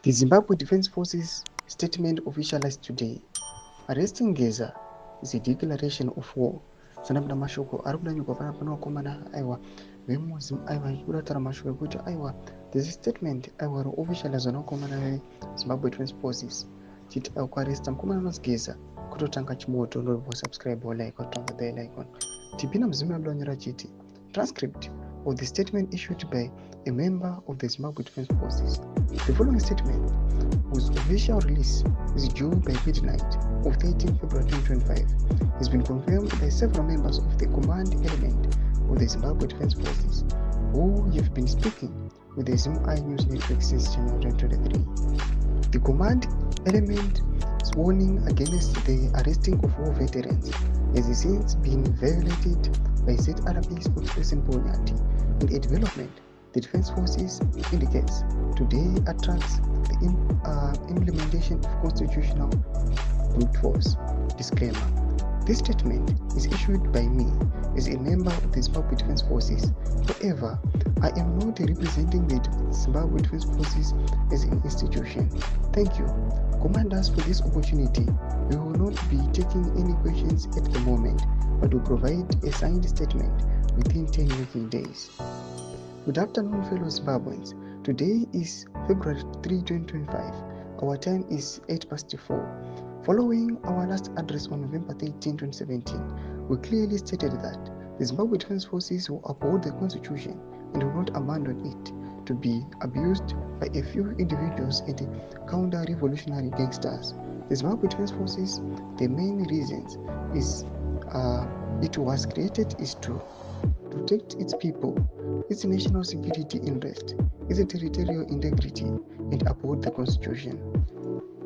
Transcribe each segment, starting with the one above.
The Zimbabwe Defense Forces statement officialized today. Arresting Geza is a declaration of war. Sanabda mashoko arikuda nyuka pana panokomana aiwa vemuzi aiwa kuratara mashoko ekuti aiwa this statement aiwa officialized nokomana Zimbabwe Defense Forces chiti akuaresta mukomana unonzi Geza kutotanga chimoto ndorwo subscribe or like kutanga bell icon tipina muzimu yabudanyira chiti transcript of the statement issued by a member of the Zimbabwe Defense Forces. The following statement, whose official release is due by midnight of 13 February 2025, has been confirmed by several members of the command element of the Zimbabwe Defense Forces, who have been speaking with the ZimI News Network since January 2023. The command element is warning against the arresting of war veterans has since been violated by ZDF spokesperson Bonyati. In a development, the Defense Forces indicates today attracts the implementation of constitutional brute force. Disclaimer. This statement is issued by me as a member of the Zimbabwe Defense Forces. However, I am not representing the Zimbabwe Defense Forces as an institution. Thank you, commanders, for this opportunity. We will not be taking any questions at the moment, but will provide a signed statement within 10 working days. Good afternoon, fellow Zimbabweans. Today is February 3, 2025. Our time is 4:08. Following our last address on November 13, 2017, we clearly stated that the Zimbabwe Defense Forces will uphold the Constitution and will not abandon it to be abused by a few individuals and counter-revolutionary gangsters. The Zimbabwe Defense Forces, the main reasons is it was created is to protect its people, its national security interest, its territorial integrity, and uphold the Constitution.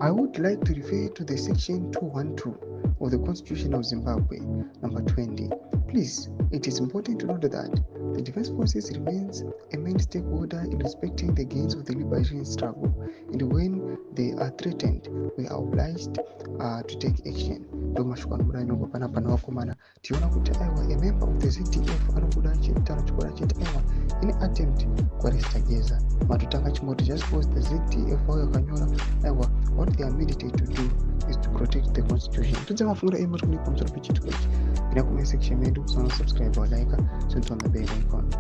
I would like to refer to the section 212 of the Constitution of Zimbabwe, number 20. Please, it is important to note that the Defense Forces remains a main stakeholder in respecting the gains of the liberation struggle, and when they are threatened, we are obliged to take action. Tiona kuti aiwa a member of the ZDF anobuda achitaura chikora cheti aiwa in attempt kuaresta Geza matotanga chimoto just because the ZDF wao yakanyora aiwa what they are mandated to do is to protect the Constitution. Tudza mafunguro emuri kuni pamusoro pechituko ichi. Pina kuma section medu, subscribe or like, so on the bell icon.